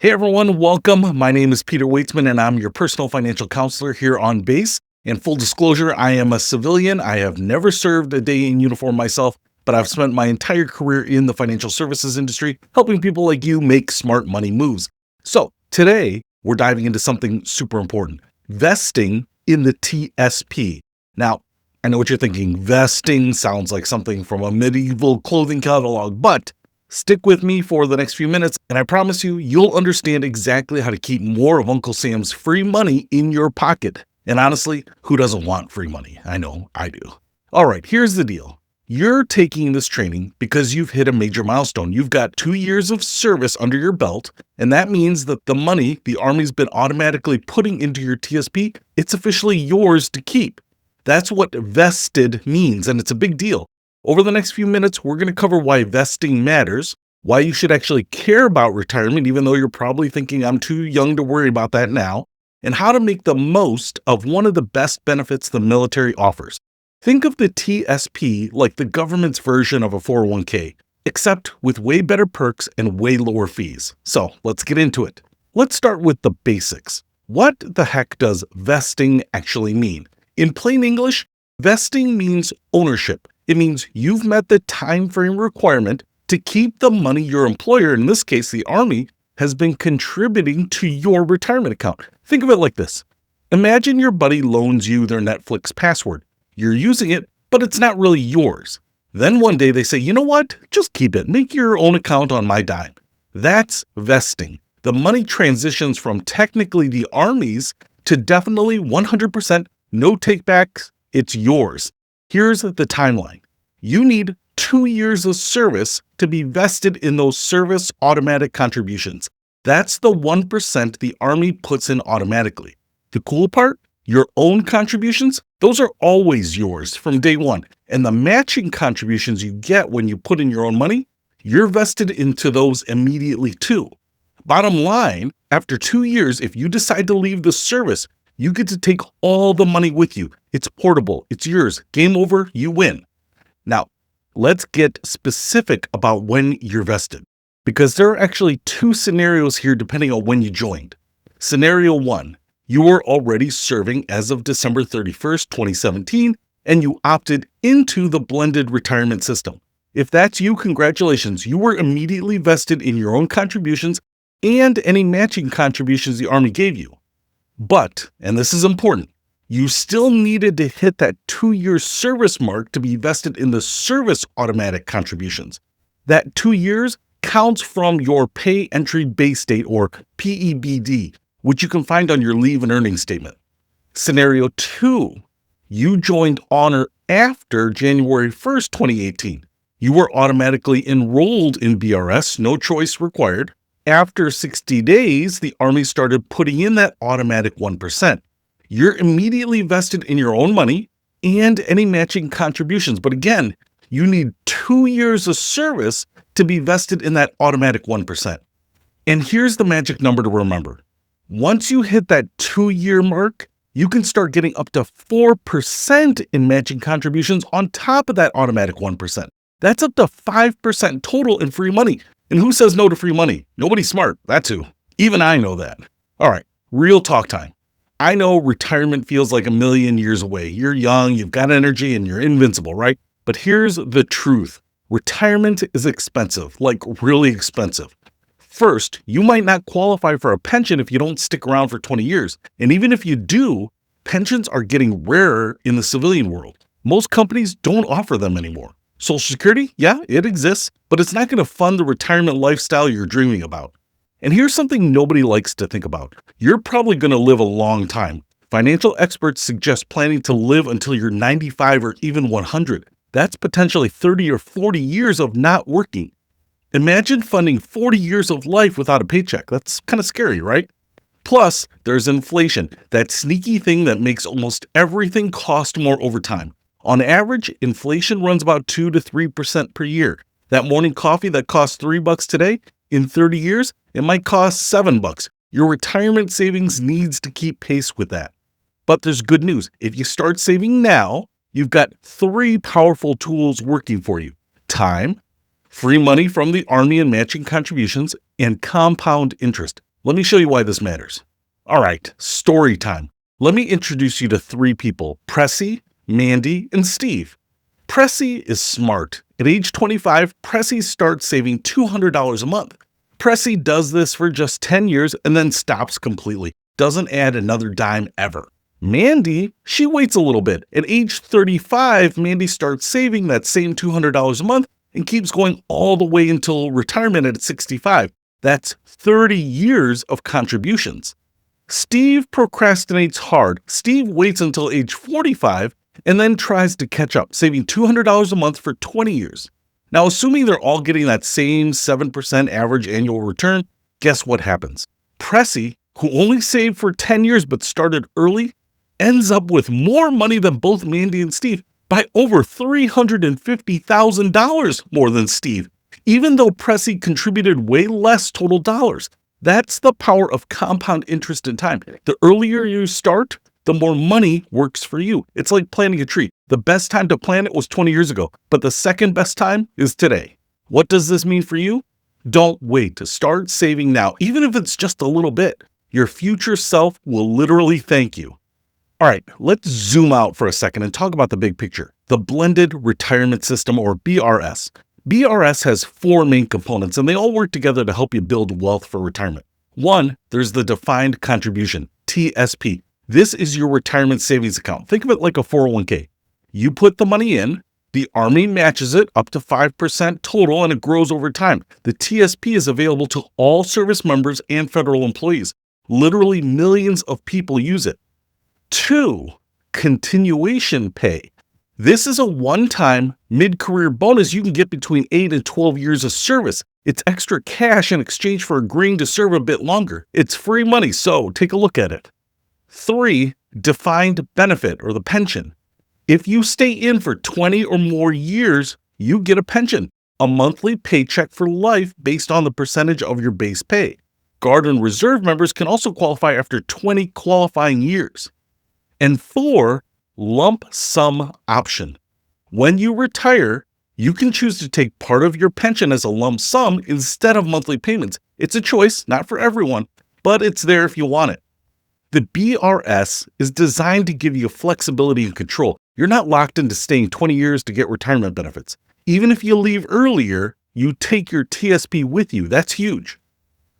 Hey everyone, welcome. My name is Peter Waitzman and I'm your personal financial counselor here on base. In full disclosure, I am a civilian. I have never served a day in uniform myself, but I've spent my entire career in the financial services industry, helping people like you make smart money moves. So today we're diving into something super important, vesting in the TSP. Now, I know what you're thinking. Vesting sounds like something from a medieval clothing catalog, but stick with me for the next few minutes, and I promise you, you'll understand exactly how to keep more of Uncle Sam's free money in your pocket. And honestly, who doesn't want free money? I know I do. All right, here's the deal. You're taking this training because you've hit a major milestone. You've got 2 years of service under your belt, and that means that the money the Army's been automatically putting into your TSP, it's officially yours to keep. That's what vested means, and it's a big deal. Over the next few minutes, we're going to cover why vesting matters, why you should actually care about retirement, even though you're probably thinking I'm too young to worry about that now, and how to make the most of one of the best benefits the military offers. Think of the TSP like the government's version of a 401k, except with way better perks and way lower fees. So let's get into it. Let's start with the basics. What the heck does vesting actually mean? In plain English, vesting means ownership. It means you've met the time frame requirement to keep the money your employer, in this case the Army, has been contributing to your retirement account. Think of it like this. Imagine your buddy loans you their Netflix password. You're using it, but it's not really yours. Then one day they say, you know what? Just keep it. Make your own account on my dime. That's vesting. The money transitions from technically the Army's to definitely 100% no takebacks. It's yours. Here's the timeline. You need 2 years of service to be vested in those service automatic contributions. That's the 1% the Army puts in automatically. The cool part? Your own contributions, those are always yours from day one. And the matching contributions you get when you put in your own money, you're vested into those immediately too. Bottom line, after 2 years, if you decide to leave the service, you get to take all the money with you. It's portable. It's yours. Game over. You win. Now, let's get specific about when you're vested, because there are actually 2 scenarios here depending on when you joined. Scenario 1, you were already serving as of December 31st, 2017, and you opted into the blended retirement system. If that's you, congratulations. You were immediately vested in your own contributions and any matching contributions the Army gave you. But, and this is important, you still needed to hit that 2-year service mark to be vested in the service automatic contributions. That 2 years counts from your pay entry base date, or PEBD, which you can find on your leave and earnings statement. Scenario 2, you joined Honor after January 1st, 2018. You were automatically enrolled in BRS, no choice required. After 60 days, the Army started putting in that automatic 1%. You're immediately vested in your own money and any matching contributions. But again, you need 2 years of service to be vested in that automatic 1%. And here's the magic number to remember. Once you hit that 2-year mark, you can start getting up to 4% in matching contributions on top of that automatic 1%. That's up to 5% total in free money. And who says no to free money? Nobody's smart. That's who. Even I know that. All right, real talk time. I know retirement feels like a million years away. You're young, you've got energy, and you're invincible, right? But here's the truth. Retirement is expensive, like really expensive. First, you might not qualify for a pension if you don't stick around for 20 years. And even if you do, pensions are getting rarer in the civilian world. Most companies don't offer them anymore. Social Security, yeah, it exists, but it's not going to fund the retirement lifestyle you're dreaming about. And here's something nobody likes to think about. You're probably going to live a long time. Financial experts suggest planning to live until you're 95 or even 100. That's potentially 30 or 40 years of not working. Imagine funding 40 years of life without a paycheck. That's kind of scary, right? Plus, there's inflation, that sneaky thing that makes almost everything cost more over time. On average, inflation runs about 2 to 3% per year. That morning coffee that costs $3 today, in 30 years, it might cost $7. Your retirement savings needs to keep pace with that. But there's good news. If you start saving now, you've got 3 powerful tools working for you. Time, free money from the Army and matching contributions, and compound interest. Let me show you why this matters. All right, story time. Let me introduce you to three people, Pressy, Mandy, and Steve. Pressy is smart. At age 25, Pressy starts saving $200 a month. Pressy does this for just 10 years and then stops completely. Doesn't add another dime ever. Mandy, she waits a little bit. At age 35, Mandy starts saving that same $200 a month and keeps going all the way until retirement at 65. That's 30 years of contributions. Steve procrastinates hard. Steve waits until age 45 and then tries to catch up, saving $200 a month for 20 years. Now, assuming they're all getting that same 7% average annual return, guess what happens? Pressy, who only saved for 10 years but started early, ends up with more money than both Mandy and Steve by over $350,000 more than Steve, even though Pressy contributed way less total dollars. That's the power of compound interest in time. The earlier you start, the more money works for you. It's like planting a tree. The best time to plant it was 20 years ago, but the second best time is today. What does this mean for you? Don't wait to start saving now, even if it's just a little bit. Your future self will literally thank you. All right, let's zoom out for a second and talk about the big picture, the Blended Retirement System, or BRS. BRS has four main components, and they all work together to help you build wealth for retirement. One, there's the Defined Contribution, TSP. This is your retirement savings account. Think of it like a 401k. You put the money in, the Army matches it up to 5% total, and it grows over time. The TSP is available to all service members and federal employees. Literally millions of people use it. Two, continuation pay. This is a one-time mid-career bonus you can get between 8 and 12 years of service. It's extra cash in exchange for agreeing to serve a bit longer. It's free money, so take a look at it. Three, defined benefit, or the pension. If you stay in for 20 or more years, you get a pension, a monthly paycheck for life based on the percentage of your base pay. Guard and Reserve members can also qualify after 20 qualifying years. And four, lump sum option. When you retire, you can choose to take part of your pension as a lump sum instead of monthly payments. It's a choice, not for everyone, but it's there if you want it. The BRS is designed to give you flexibility and control. You're not locked into staying 20 years to get retirement benefits. Even if you leave earlier, you take your TSP with you. That's huge.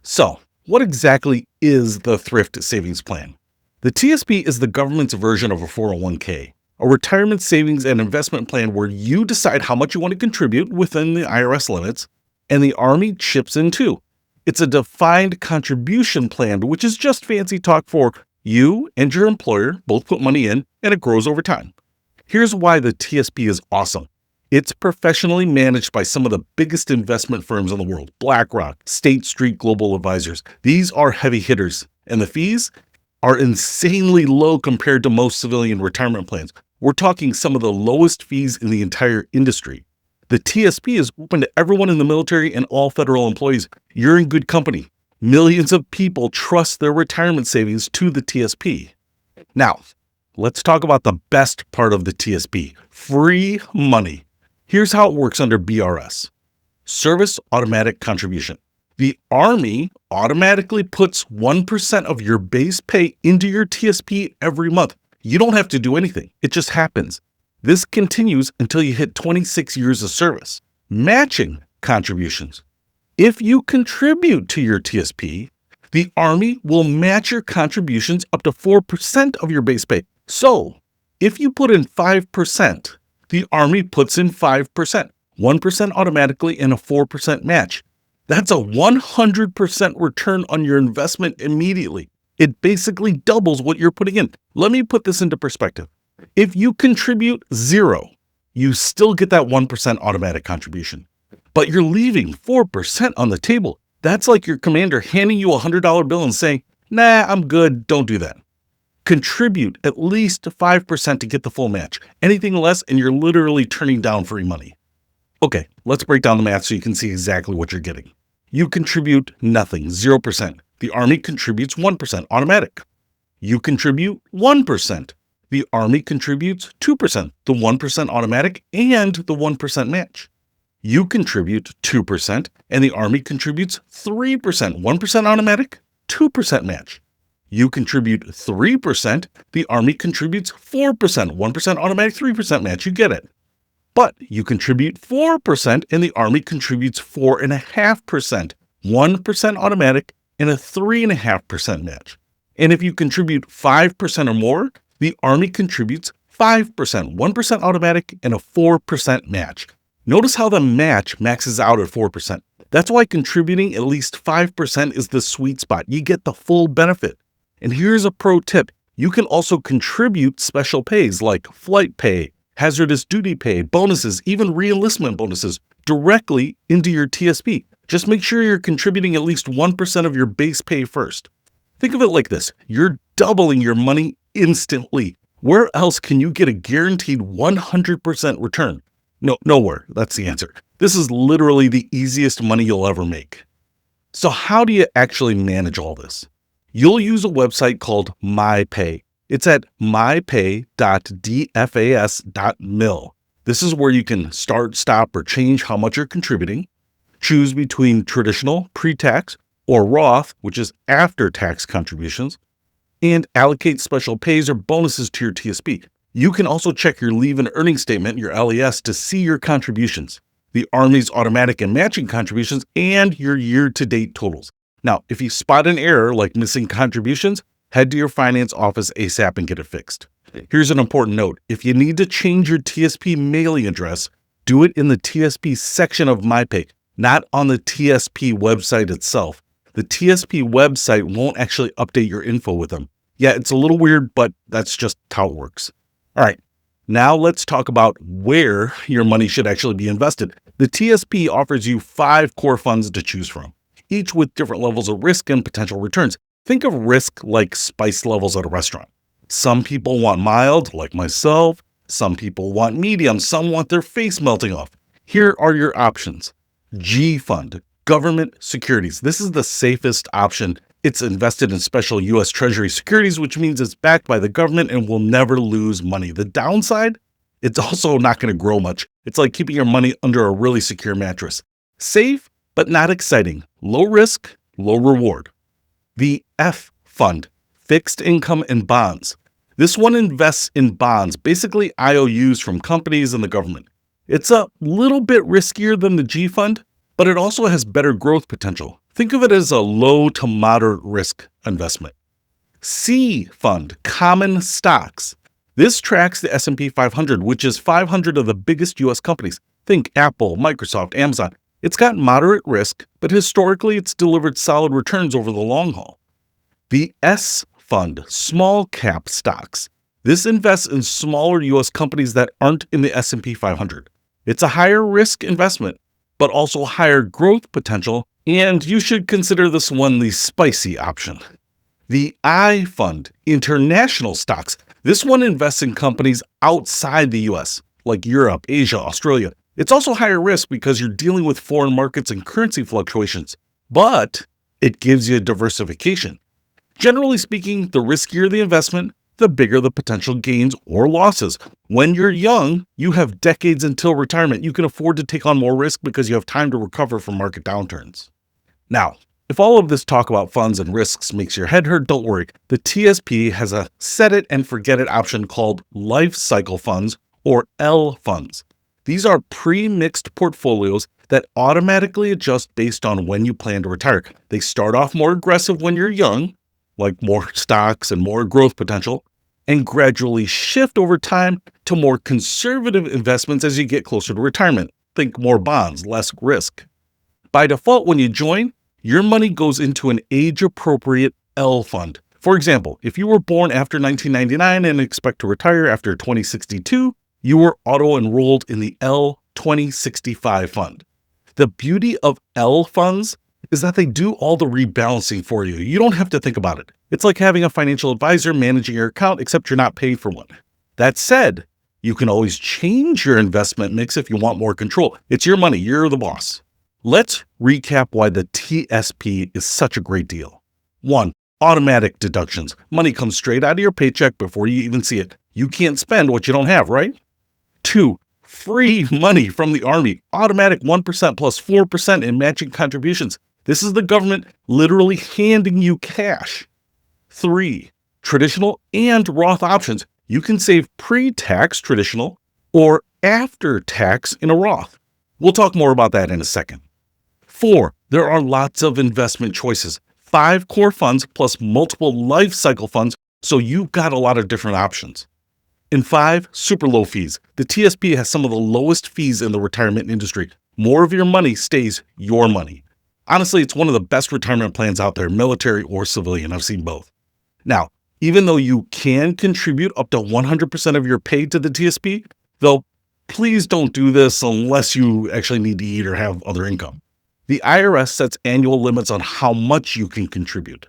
So, what exactly is the Thrift Savings Plan? The TSP is the government's version of a 401k, a retirement savings and investment plan where you decide how much you want to contribute within the IRS limits, and the Army chips in too. It's a defined contribution plan, which is just fancy talk for you and your employer both put money in, and it grows over time. Here's why the TSP is awesome. It's professionally managed by some of the biggest investment firms in the world, BlackRock, State Street Global Advisors. These are heavy hitters, and the fees are insanely low compared to most civilian retirement plans. We're talking some of the lowest fees in the entire industry. The TSP is open to everyone in the military and all federal employees. You're in good company. Millions of people trust their retirement savings to the TSP. Now, let's talk about the best part of the TSP, free money. Here's how it works under BRS. Service automatic contribution. The Army automatically puts 1% of your base pay into your TSP every month. You don't have to do anything. It just happens. This continues until you hit 26 years of service. Matching contributions. If you contribute to your TSP, the Army will match your contributions up to 4% of your base pay. So, if you put in 5%, the Army puts in 5%, 1% automatically, and a 4% match. That's a 100% return on your investment immediately. It basically doubles what you're putting in. Let me put this into perspective. If you contribute 0, you still get that 1% automatic contribution. But you're leaving 4% on the table. That's like your commander handing you a $100 bill and saying, "Nah, I'm good, don't do that." Contribute at least 5% to get the full match. Anything less and you're literally turning down free money. Okay, let's break down the math so you can see exactly what you're getting. You contribute nothing, 0%. The Army contributes 1% automatic. You contribute 1%. The Army contributes 2%, the 1% automatic and the 1% match. You contribute 2% and the Army contributes 3%, 1% automatic, 2% match. You contribute 3%, the Army contributes 4%, 1% automatic, 3% match, you get it. But you contribute 4% and the Army contributes 4.5%, 1% automatic, and a 3.5% match. And if you contribute 5% or more, the Army contributes 5%, 1% automatic, and a 4% match. Notice how the match maxes out at 4%. That's why contributing at least 5% is the sweet spot. You get the full benefit. And here's a pro tip. You can also contribute special pays like flight pay, hazardous duty pay, bonuses, even re-enlistment bonuses directly into your TSP. Just make sure you're contributing at least 1% of your base pay first. Think of it like this. You're doubling your money instantly. Where else can you get a guaranteed 100% return? No, nowhere. That's the answer. This is literally the easiest money you'll ever make. So how do you actually manage all this? You'll use a website called MyPay. It's at mypay.dfas.mil. This is where you can start, stop, or change how much you're contributing, choose between traditional, pre-tax, or Roth, which is after-tax contributions, and allocate special pays or bonuses to your TSP. You can also check your leave and earnings statement, your LES, to see your contributions, the Army's automatic and matching contributions, and your year-to-date totals. Now, if you spot an error like missing contributions, head to your finance office ASAP and get it fixed. Here's an important note. If you need to change your TSP mailing address, do it in the TSP section of MyPay, not on the TSP website itself. The TSP website won't actually update your info with them. Yeah, it's a little weird, but that's just how it works. All right, now let's talk about where your money should actually be invested. The TSP offers you 5 core funds to choose from, each with different levels of risk and potential returns. Think of risk like spice levels at a restaurant. Some people want mild, like myself. Some people want medium. Some want their face melting off. Here are your options. G Fund, government securities. This is the safest option. It's invested in special U.S. Treasury securities, which means it's backed by the government and will never lose money. The downside, it's also not going to grow much. It's like keeping your money under a really secure mattress. Safe, but not exciting. Low risk, low reward. The F Fund, fixed income and bonds. This one invests in bonds, basically IOUs from companies and the government. It's a little bit riskier than the G Fund, but it also has better growth potential. Think of it as a low to moderate risk investment. C Fund, common stocks. This tracks the S&P 500, which is 500 of the biggest U.S. companies. Think Apple, Microsoft, Amazon. It's got moderate risk, but historically it's delivered solid returns over the long haul. The S Fund, small cap stocks. This invests in smaller U.S. companies that aren't in the S&P 500. It's a higher risk investment, but also higher growth potential, and you should consider this one the spicy option. The I Fund, international stocks. This one invests in companies outside the U.S., like Europe, Asia, Australia. It's also higher risk because you're dealing with foreign markets and currency fluctuations, but it gives you diversification. Generally speaking, the riskier the investment, the bigger the potential gains or losses. When you're young, you have decades until retirement. You can afford to take on more risk because you have time to recover from market downturns. Now, if all of this talk about funds and risks makes your head hurt, don't worry. The TSP has a set it and forget it option called life cycle funds, or L funds. These are pre-mixed portfolios that automatically adjust based on when you plan to retire. They start off more aggressive when you're young, like more stocks and more growth potential, and gradually shift over time to more conservative investments as you get closer to retirement. Think more bonds, less risk. By default, when you join, your money goes into an age-appropriate L fund. For example, if you were born after 1999 and expect to retire after 2062, you were auto-enrolled in the L 2065 fund. The beauty of L funds is that they do all the rebalancing for you. You don't have to think about it. It's like having a financial advisor managing your account, except you're not paid for one. That said, you can always change your investment mix if you want more control. It's your money. You're the boss. Let's recap why the TSP is such a great deal. 1. Automatic deductions. Money comes straight out of your paycheck before you even see it. You can't spend what you don't have, right? 2. Free money from the Army. Automatic 1% plus 4% in matching contributions. This is the government literally handing you cash. 3, traditional and Roth options. You can save pre-tax traditional or after tax in a Roth. We'll talk more about that in a second. 4, there are lots of investment choices. 5 core funds plus multiple life cycle funds, so you've got a lot of different options. And 5, super low fees. The TSP has some of the lowest fees in the retirement industry. More of your money stays your money. Honestly, it's one of the best retirement plans out there, military or civilian. I've seen both. Now, even though you can contribute up to 100% of your pay to the TSP, though please don't do this unless you actually need to eat or have other income. The IRS sets annual limits on how much you can contribute.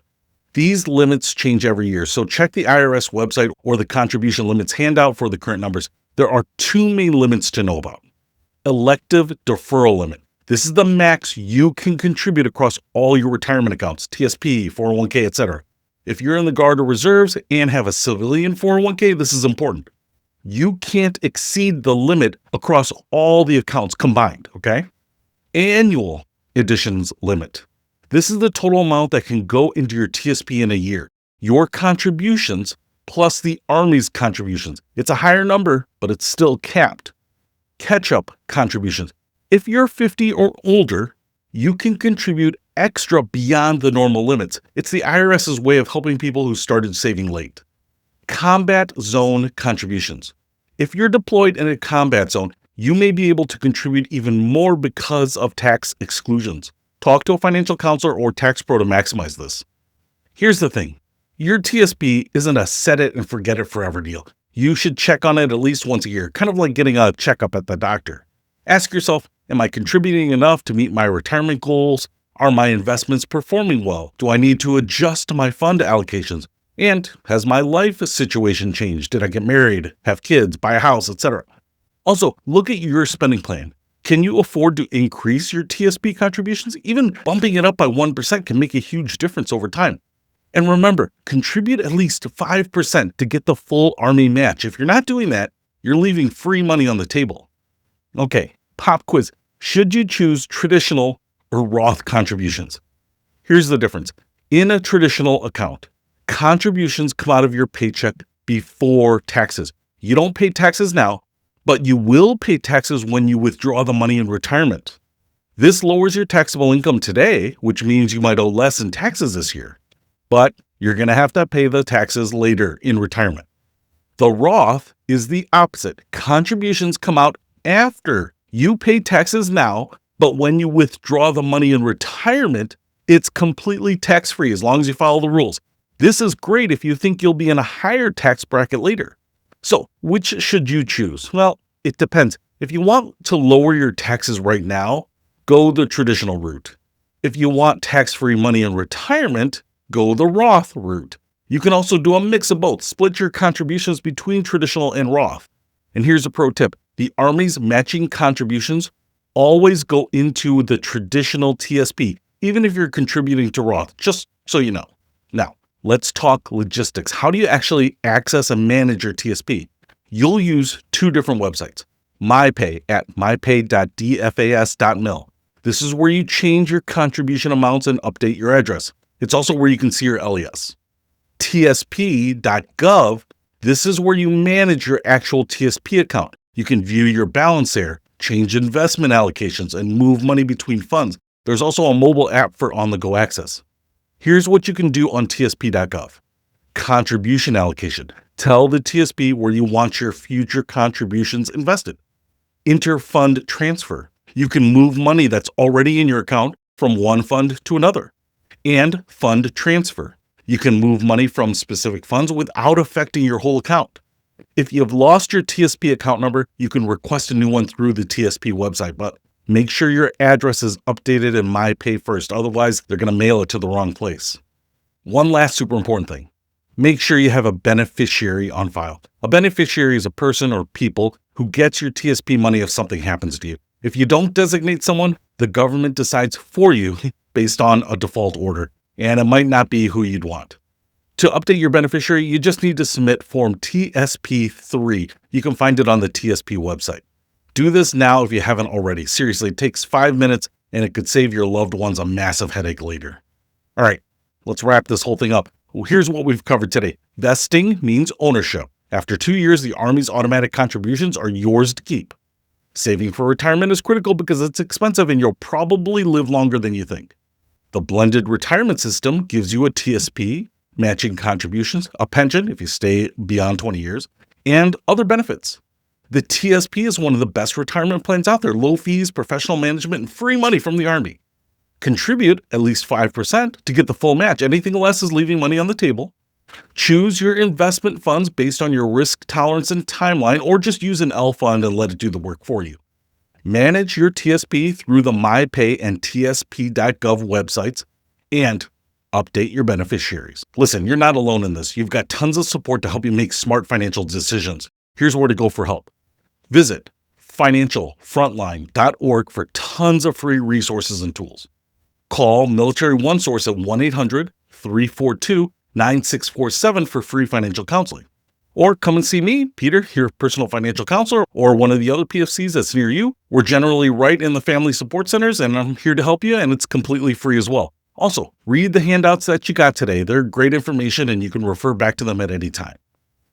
These limits change every year, so check the IRS website or the contribution limits handout for the current numbers. There are 2 main limits to know about. Elective deferral limit. This is the max you can contribute across all your retirement accounts, TSP, 401k, etc. If you're in the Guard or Reserves and have a civilian 401k, this is important. You can't exceed the limit across all the accounts combined, okay? Annual additions limit. This is the total amount that can go into your TSP in a year. Your contributions plus the Army's contributions. It's a higher number, but it's still capped. Catch-up contributions. If you're 50 or older, you can contribute extra beyond the normal limits. It's the IRS's way of helping people who started saving late. Combat zone contributions. If you're deployed in a combat zone, you may be able to contribute even more because of tax exclusions. Talk to a financial counselor or tax pro to maximize this. Here's the thing. Your TSP isn't a set it and forget it forever deal. You should check on it at least once a year, kind of like getting a checkup at the doctor. Ask yourself, am I contributing enough to meet my retirement goals? Are my investments performing well? Do I need to adjust my fund allocations? And has my life situation changed? Did I get married, have kids, buy a house, etc.? Also, look at your spending plan. Can you afford to increase your TSP contributions? Even bumping it up by 1% can make a huge difference over time. And remember, contribute at least 5% to get the full Army match. If you're not doing that, you're leaving free money on the table. Okay, pop quiz. Should you choose traditional or Roth contributions? Here's the difference. In a traditional account, contributions come out of your paycheck before taxes. You don't pay taxes now, but you will pay taxes when you withdraw the money in retirement. This lowers your taxable income today, which means you might owe less in taxes this year, but you're going to have to pay the taxes later in retirement. The Roth is the opposite. Contributions come out after you pay taxes now, but when you withdraw the money in retirement, it's completely tax-free as long as you follow the rules. This is great if you think you'll be in a higher tax bracket later. So, which should you choose? Well, it depends. If you want to lower your taxes right now, go the traditional route. If you want tax-free money in retirement, go the Roth route. You can also do a mix of both. Split your contributions between traditional and Roth. And here's a pro tip. The Army's matching contributions always go into the traditional TSP, even if you're contributing to Roth, just so you know. Now, let's talk logistics. How do you actually access and manage your TSP? You'll use 2 different websites. MyPay at mypay.dfas.mil. This is where you change your contribution amounts and update your address. It's also where you can see your LES. TSP.gov. This is where you manage your actual TSP account. You can view your balance there, change investment allocations, and move money between funds. There's also a mobile app for on-the-go access. Here's what you can do on TSP.gov. Contribution allocation. Tell the TSP where you want your future contributions invested. Inter-fund transfer. You can move money that's already in your account from one fund to another. And fund transfer. You can move money from specific funds without affecting your whole account. If you've lost your TSP account number, you can request a new one through the TSP website, but make sure your address is updated in MyPay first. Otherwise, they're going to mail it to the wrong place. One last super important thing. Make sure you have a beneficiary on file. A beneficiary is a person or people who gets your TSP money if something happens to you. If you don't designate someone, the government decides for you based on a default order, and it might not be who you'd want. To update your beneficiary, you just need to submit Form TSP-3. You can find it on the TSP website. Do this now if you haven't already. Seriously, it takes 5 minutes and it could save your loved ones a massive headache later. All right, let's wrap this whole thing up. Well, here's what we've covered today. Vesting means ownership. After 2 years, the Army's automatic contributions are yours to keep. Saving for retirement is critical because it's expensive and you'll probably live longer than you think. The blended retirement system gives you a TSP, matching contributions, a pension if you stay beyond 20 years, and other benefits. The TSP is one of the best retirement plans out there. Low fees, professional management, and free money from the Army. Contribute at least 5% to get the full match. Anything less is leaving money on the table. Choose your investment funds based on your risk tolerance and timeline, or just use an L fund and let it do the work for you. Manage your TSP through the MyPay and TSP.gov websites, and update your beneficiaries. Listen, you're not alone in this. You've got tons of support to help you make smart financial decisions. Here's where to go for help. Visit financialfrontline.org for tons of free resources and tools. Call Military One Source at 1-800-342-9647 for free financial counseling. Or come and see me, Peter, your personal financial counselor, or one of the other PFCs that's near you. We're generally right in the family support centers, and I'm here to help you, and it's completely free as well. Also, read the handouts that you got today. They're great information, and you can refer back to them at any time.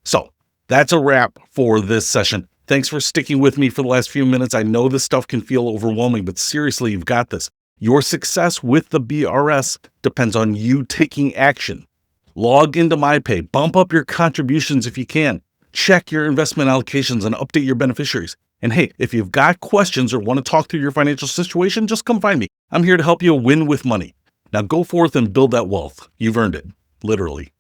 So, that's a wrap for this session. Thanks for sticking with me for the last few minutes. I know this stuff can feel overwhelming, but seriously, you've got this. Your success with the BRS depends on you taking action. Log into MyPay, bump up your contributions if you can, check your investment allocations, and update your beneficiaries. And hey, if you've got questions or want to talk through your financial situation, just come find me. I'm here to help you win with money. Now go forth and build that wealth. You've earned it, literally.